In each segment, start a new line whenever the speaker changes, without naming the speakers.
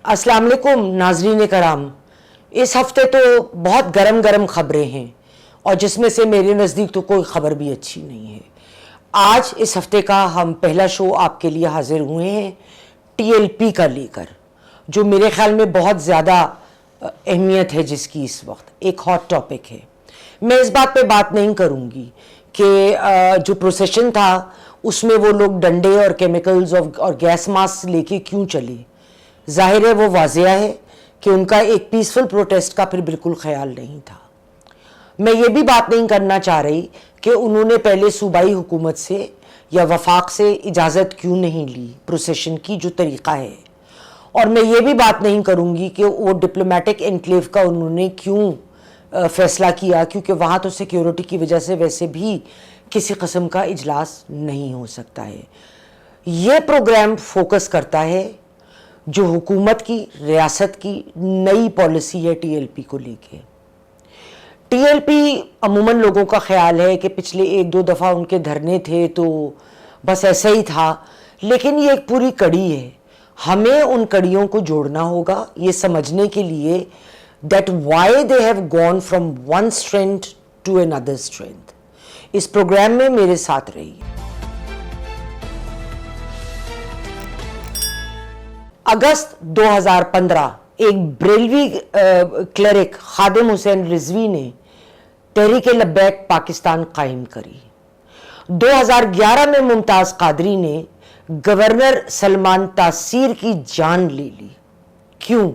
السلام علیکم ناظرین کرام. اس ہفتے تو بہت گرم گرم خبریں ہیں اور جس میں سے میرے نزدیک تو کوئی خبر بھی اچھی نہیں ہے. آج اس ہفتے کا ہم پہلا شو آپ کے لیے حاضر ہوئے ہیں ٹی ایل پی کا لے کر، جو میرے خیال میں بہت زیادہ اہمیت ہے، جس کی اس وقت ایک ہاٹ ٹاپک ہے. میں اس بات پہ بات نہیں کروں گی کہ جو پروسیشن تھا اس میں وہ لوگ ڈنڈے اور کیمیکلز اور گیس ماسک لے کے کیوں چلے. ظاہر ہے وہ واضح ہے کہ ان کا ایک پیسفل پروٹیسٹ کا پھر بالکل خیال نہیں تھا. میں یہ بھی بات نہیں کرنا چاہ رہی کہ انہوں نے پہلے صوبائی حکومت سے یا وفاق سے اجازت کیوں نہیں لی پروسیشن کی جو طریقہ ہے، اور میں یہ بھی بات نہیں کروں گی کہ وہ ڈپلومیٹک انکلیو کا انہوں نے کیوں فیصلہ کیا، کیونکہ وہاں تو سیکیورٹی کی وجہ سے ویسے بھی کسی قسم کا اجلاس نہیں ہو سکتا ہے. یہ پروگرام فوکس کرتا ہے جو حکومت کی، ریاست کی نئی پالیسی ہے ٹی ایل پی کو لے کے. ٹی ایل پی عموماً لوگوں کا خیال ہے کہ پچھلے ایک دو دفعہ ان کے دھرنے تھے تو بس ایسا ہی تھا، لیکن یہ ایک پوری کڑی ہے. ہمیں ان کڑیوں کو جوڑنا ہوگا یہ سمجھنے کے لیے that why they have gone from one strength to another strength. اس پروگرام میں میرے ساتھ رہیے. اگست 2015 ایک بریلوی کلرک خادم حسین رضوی نے تحریک لبیک پاکستان قائم کری. 2011 میں ممتاز قادری نے گورنر سلمان تاثیر کی جان لے لی. کیوں؟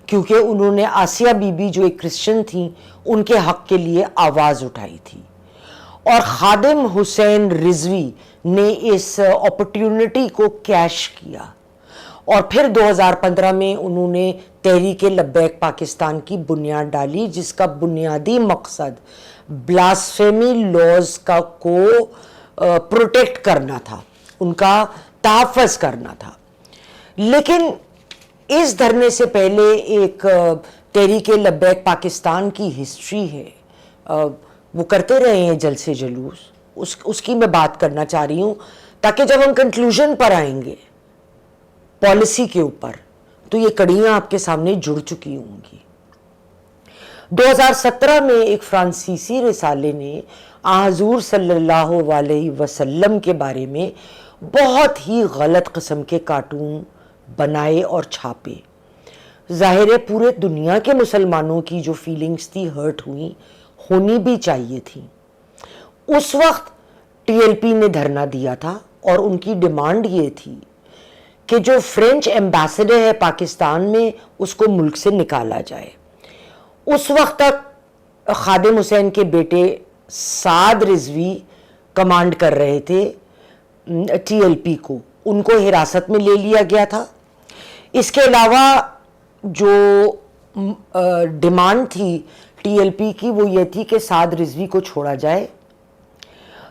کیونکہ انہوں نے آسیہ بی بی جو ایک کرسچن تھیں ان کے حق کے لیے آواز اٹھائی تھی، اور خادم حسین رضوی نے اس اپرچونٹی کو کیش کیا، اور پھر 2015 میں انہوں نے تحریک لبیک پاکستان کی بنیاد ڈالی، جس کا بنیادی مقصد بلاسفیمی لاز کو پروٹیکٹ کرنا تھا، ان کا تحفظ کرنا تھا. لیکن اس دھرنے سے پہلے ایک تحریک لبیک پاکستان کی ہسٹری ہے. وہ کرتے رہے ہیں جلسے جلوس، اس کی میں بات کرنا چاہ رہی ہوں تاکہ جب ہم کنکلوژن پر آئیں گے پالیسی کے اوپر تو یہ کڑیاں آپ کے سامنے جڑ چکی ہوں گی. 2017 میں ایک فرانسیسی رسالے نے حضور صلی اللہ علیہ وسلم کے بارے میں بہت ہی غلط قسم کے کارٹون بنائے اور چھاپے. ظاہر ہے پورے دنیا کے مسلمانوں کی جو فیلنگز تھی ہرٹ ہوئی، ہونی بھی چاہیے تھی. اس وقت ٹی ایل پی نے دھرنا دیا تھا اور ان کی ڈیمانڈ یہ تھی کہ جو فرینچ ایمبیسڈر ہے پاکستان میں اس کو ملک سے نکالا جائے. اس وقت تک خادم حسین کے بیٹے سعد رضوی کمانڈ کر رہے تھے ٹی ایل پی کو، ان کو حراست میں لے لیا گیا تھا. اس کے علاوہ جو ڈیمانڈ تھی ٹی ایل پی کی وہ یہ تھی کہ سعد رضوی کو چھوڑا جائے.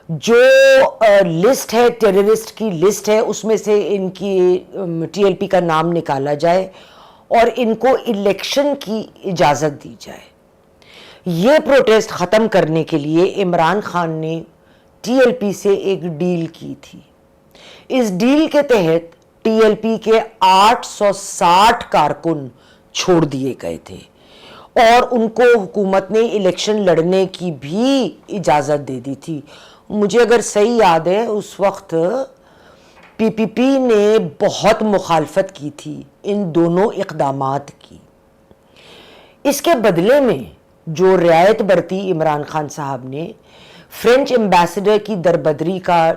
جو لسٹ ہے ٹیررسٹ کی لسٹ ہے اس میں سے ان کی ٹی ایل پی کا نام نکالا جائے اور ان کو الیکشن کی اجازت دی جائے. یہ پروٹیسٹ ختم کرنے کے لیے عمران خان نے ٹی ایل پی سے ایک ڈیل کی تھی. اس ڈیل کے تحت ٹی ایل پی کے 860 کارکن چھوڑ دیے گئے تھے اور ان کو حکومت نے الیکشن لڑنے کی بھی اجازت دے دی تھی. مجھے اگر صحیح یاد ہے اس وقت پی پی پی نے بہت مخالفت کی تھی ان دونوں اقدامات کی. اس کے بدلے میں جو رعایت برتی عمران خان صاحب نے فرینچ ایمبیسڈر کی دربدری کا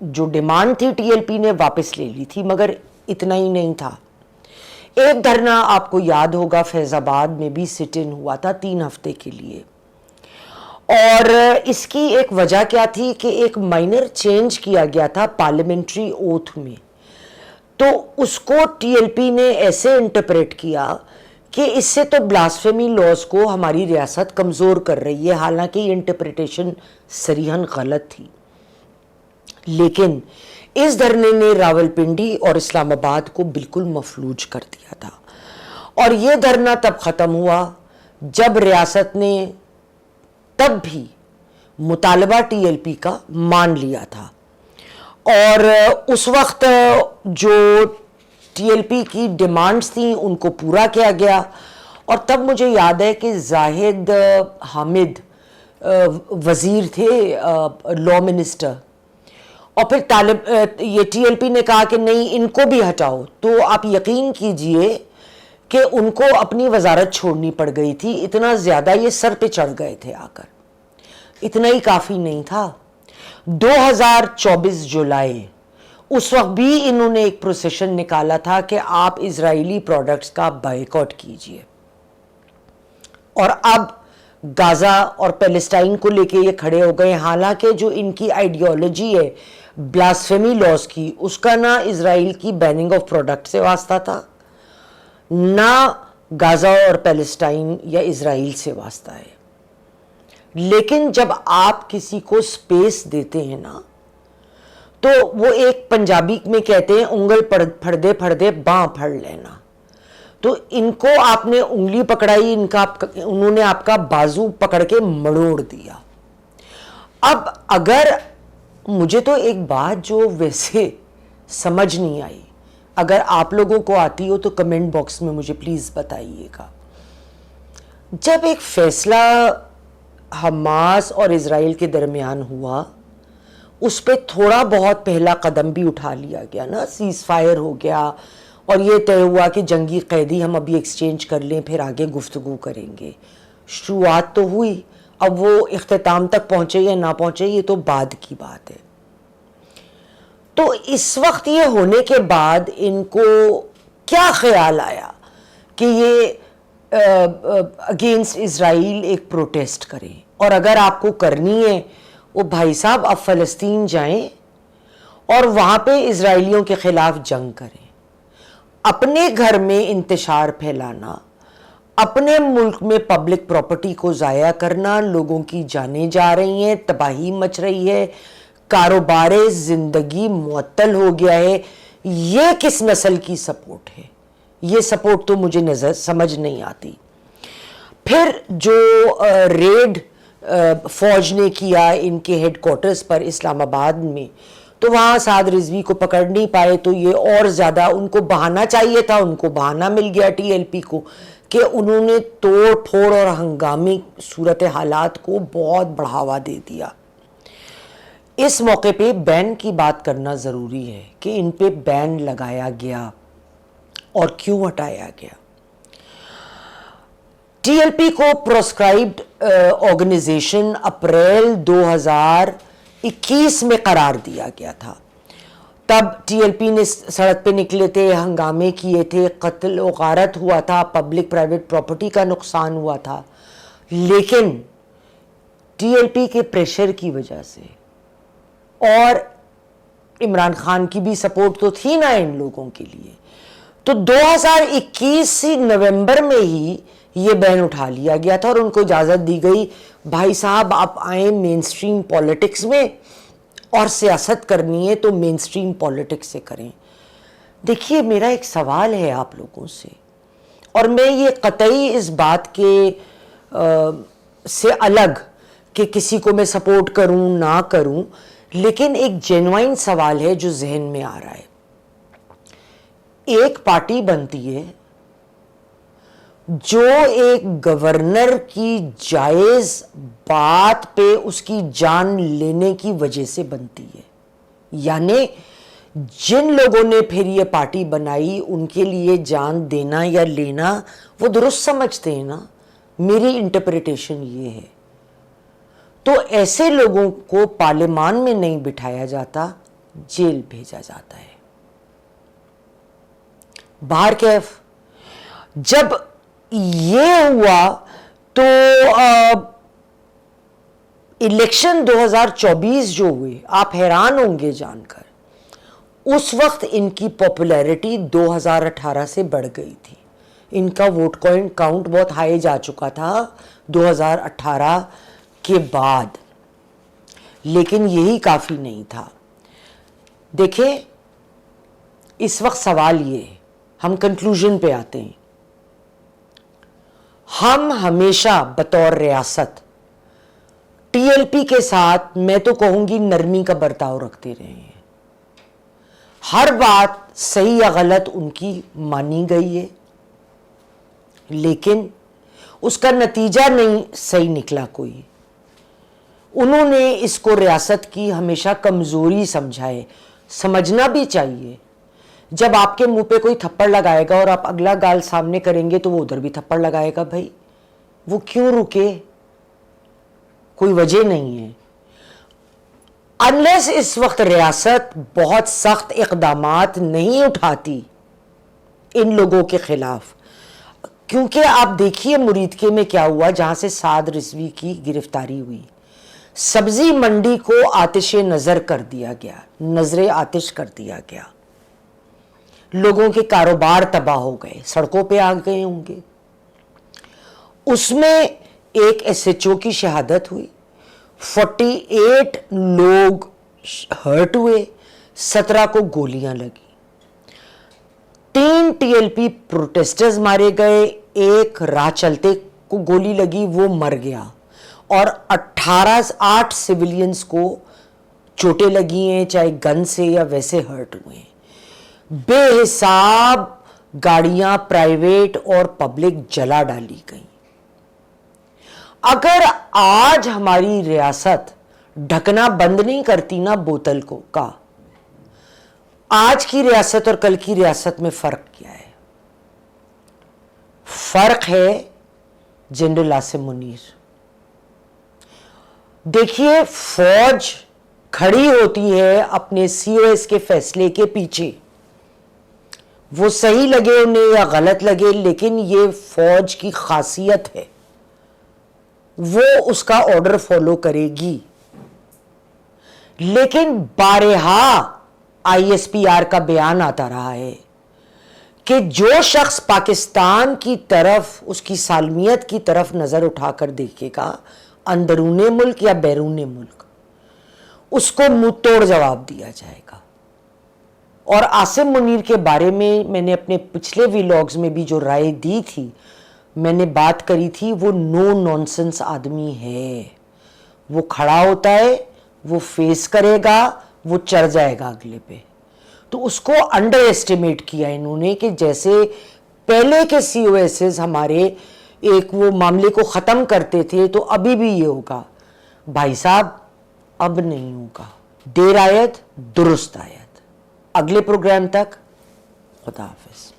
جو ڈیمانڈ تھی ٹی ایل پی نے واپس لے لی تھی. مگر اتنا ہی نہیں تھا، ایک دھرنا آپ کو یاد ہوگا فیض آباد میں بھی سٹ ان ہوا تھا 3 ہفتے کے لیے، اور اس کی ایک وجہ کیا تھی کہ ایک مائنر چینج کیا گیا تھا پارلیمنٹری اوتھ میں. تو اس کو ٹی ایل پی نے ایسے انٹرپریٹ کیا کہ اس سے تو بلاسفیمی لاز کو ہماری ریاست کمزور کر رہی ہے، حالانکہ یہ انٹرپریٹیشن صریحاً غلط تھی. لیکن اس دھرنے نے راولپنڈی اور اسلام آباد کو بالکل مفلوج کر دیا تھا، اور یہ دھرنا تب ختم ہوا جب ریاست نے تب بھی مطالبہ ٹی ایل پی کا مان لیا تھا. اور اس وقت جو ٹی ایل پی کی ڈیمانڈز تھیں ان کو پورا کیا گیا. اور تب مجھے یاد ہے کہ زاہد حامد وزیر تھے لا منسٹر, اور پھر یہ ٹی ایل پی نے کہا کہ نہیں ان کو بھی ہٹاؤ. تو آپ یقین کیجئے کہ ان کو اپنی وزارت چھوڑنی پڑ گئی تھی, اتنا زیادہ یہ سر پہ چڑھ گئے تھے آ کر. اتنا ہی کافی نہیں تھا, 2024 جولائی اس وقت بھی انہوں نے ایک پروسیشن نکالا تھا کہ آپ اسرائیلی پروڈکٹس کا بائیکاٹ کیجئے. اور اب غازہ اور پیلسٹائن کو لے کے یہ کھڑے ہو گئے, حالانکہ جو ان کی آئیڈیالوجی ہے بلاسفیمی لاز کی, اس کا نہ اسرائیل کی بیننگ آف پروڈکٹ سے واسطہ تھا, نہ غازہ اور پیلسٹائن یا اسرائیل سے واسطہ ہے. لیکن جب آپ کسی کو سپیس دیتے ہیں نا, تو وہ ایک پنجابی میں کہتے ہیں انگل پھڑ دے باں پھڑ لینا. تو ان کو آپ نے انگلی پکڑائی, انہوں نے آپ کا بازو پکڑ کے مڑوڑ دیا. اب اگر مجھے تو ایک بات جو ویسے سمجھ نہیں آئی, اگر آپ لوگوں کو آتی ہو تو کمنٹ باکس میں مجھے پلیز بتائیے گا. جب ایک فیصلہ حماس اور اسرائیل کے درمیان ہوا, اس پہ تھوڑا بہت پہلا قدم بھی اٹھا لیا گیا نا, سیز فائر ہو گیا اور یہ طے ہوا کہ جنگی قیدی ہم ابھی ایکسچینج کر لیں پھر آگے گفتگو کریں گے. شروعات تو ہوئی, اب وہ اختتام تک پہنچے یا نہ پہنچے یہ تو بعد کی بات ہے. تو اس وقت یہ ہونے کے بعد ان کو کیا خیال آیا کہ یہ اگینسٹ اسرائیل ایک پروٹیسٹ کریں, اور اگر آپ کو کرنی ہے وہ بھائی صاحب اب فلسطین جائیں اور وہاں پہ اسرائیلیوں کے خلاف جنگ کریں. اپنے گھر میں انتشار پھیلانا, اپنے ملک میں پبلک پراپرٹی کو ضائع کرنا, لوگوں کی جانیں جا رہی ہیں, تباہی مچ رہی ہے, کاروبار زندگی معطل ہو گیا ہے, یہ کس نسل کی سپورٹ ہے؟ یہ سپورٹ تو مجھے سمجھ نہیں آتی. پھر جو ریڈ فوج نے کیا ان کے ہیڈ کوارٹرز پر اسلام آباد میں, تو وہاں سعد رضوی کو پکڑ نہیں پائے, تو یہ اور زیادہ ان کو بہانہ چاہیے تھا, ان کو بہانہ مل گیا ٹی ایل پی کو کہ انہوں نے توڑ پھوڑ اور ہنگامی صورت حالات کو بہت بڑھاوا دے دیا. اس موقع پہ بین کی بات کرنا ضروری ہے کہ ان پہ بین لگایا گیا اور کیوں ہٹایا گیا. ٹی ایل پی کو پروسکرائبڈ آرگنائزیشن اپریل 2021 میں قرار دیا گیا تھا. تب ٹی ایل پی نے سڑک پہ نکلے تھے, ہنگامے کیے تھے, قتل و غارت ہوا تھا, پبلک پرائیویٹ پراپرٹی کا نقصان ہوا تھا. لیکن ٹی ایل پی کے پریشر کی وجہ سے اور عمران خان کی بھی سپورٹ تو تھی نا ان لوگوں کے لیے, تو 2021 نومبر میں ہی یہ بین اٹھا لیا گیا تھا اور ان کو اجازت دی گئی بھائی صاحب آپ آئیں مین سٹریم پالیٹکس میں, اور سیاست کرنی ہے تو مین سٹریم پالیٹکس سے کریں. دیکھیے میرا ایک سوال ہے آپ لوگوں سے, اور میں یہ قطعی اس بات کے سے الگ کہ کسی کو میں سپورٹ کروں نہ کروں, لیکن ایک جینوائن سوال ہے جو ذہن میں آ رہا ہے. ایک پارٹی بنتی ہے جو ایک گورنر کی جائز بات پہ اس کی جان لینے کی وجہ سے بنتی ہے, یعنی جن لوگوں نے پھر یہ پارٹی بنائی ان کے لیے جان دینا یا لینا وہ درست سمجھتے ہیں نا, میری انٹرپریٹیشن یہ ہے. تو ایسے لوگوں کو پارلیمان میں نہیں بٹھایا جاتا, جیل بھیجا جاتا ہے. باہر کیف جب یہ ہوا تو الیکشن 2024 جو ہوئے, آپ حیران ہوں گے جان کر, اس وقت ان کی پاپولیرٹی 2018 سے بڑھ گئی تھی. ان کا ووٹ کاؤنٹ بہت ہائی جا چکا تھا 2018 کے بعد, لیکن یہی کافی نہیں تھا. دیکھیں اس وقت سوال یہ ہے, ہم کنکلوژن پہ آتے ہیں. ہم ہمیشہ بطور ریاست ٹی ایل پی کے ساتھ میں تو کہوں گی نرمی کا برتاؤ رکھتے رہے ہیں. ہر بات صحیح یا غلط ان کی مانی گئی ہے، لیکن اس کا نتیجہ نہیں صحیح نکلا کوئی. انہوں نے اس کو ریاست کی ہمیشہ کمزوری سمجھا ہے. سمجھنا بھی چاہیے. جب آپ کے منہ پہ کوئی تھپڑ لگائے گا اور آپ اگلا گال سامنے کریں گے تو وہ ادھر بھی تھپڑ لگائے گا. بھائی وہ کیوں رکے؟ کوئی وجہ نہیں ہے. انلیس اس وقت ریاست بہت سخت اقدامات نہیں اٹھاتی ان لوگوں کے خلاف. کیونکہ آپ دیکھیے مریدکے میں کیا ہوا جہاں سے سعد رضوی کی گرفتاری ہوئی. سبزی منڈی کو آتش نظر کر دیا گیا، نظر آتش کر دیا گیا. لوگوں کے کاروبار تباہ ہو گئے، سڑکوں پہ آ گئے ہوں گے. اس میں ایک ایس ایچ او کی شہادت ہوئی، 48 لوگ ہرٹ ہوئے، 17 کو گولیاں لگی. 3 ٹی ایل پی پروٹیسٹرز مارے گئے، ایک راہ چلتے کو گولی لگی، وہ مر گیا، اور 8 سیویلینز کو چوٹیں لگی ہیں، چاہے گن سے یا ویسے ہرٹ ہوئے ہیں. بے حساب گاڑیاں پرائیویٹ اور پبلک جلا ڈالی گئیں. اگر آج ہماری ریاست ڈھکنا بند نہیں کرتی نا بوتل کو کا، آج کی ریاست اور کل کی ریاست میں فرق کیا ہے؟ فرق ہے جنرل عاصم منیر. دیکھیے فوج کھڑی ہوتی ہے اپنے سی او ایس کے فیصلے کے پیچھے، وہ صحیح لگے انہیں یا غلط لگے، لیکن یہ فوج کی خاصیت ہے، وہ اس کا آرڈر فالو کرے گی. لیکن بارہا آئی ایس پی آر کا بیان آتا رہا ہے کہ جو شخص پاکستان کی طرف، اس کی سالمیت کی طرف نظر اٹھا کر دیکھے گا اندرون ملک یا بیرون ملک، اس کو منہ توڑ جواب دیا جائے گا. اور عاصم منیر کے بارے میں نے اپنے پچھلے ویلاگز میں بھی جو رائے دی تھی، میں نے بات کری تھی، وہ نو نونسنس آدمی ہے. وہ کھڑا ہوتا ہے، وہ فیس کرے گا، وہ چڑھ جائے گا اگلے پہ. تو اس کو انڈر ایسٹیمیٹ کیا انہوں نے کہ جیسے پہلے کے سی او ایسز ہمارے ایک وہ معاملے کو ختم کرتے تھے تو ابھی بھی یہ ہوگا. بھائی صاحب اب نہیں ہوگا. دیر آیت درست آیت. اگلے پروگرام تک خدا حافظ.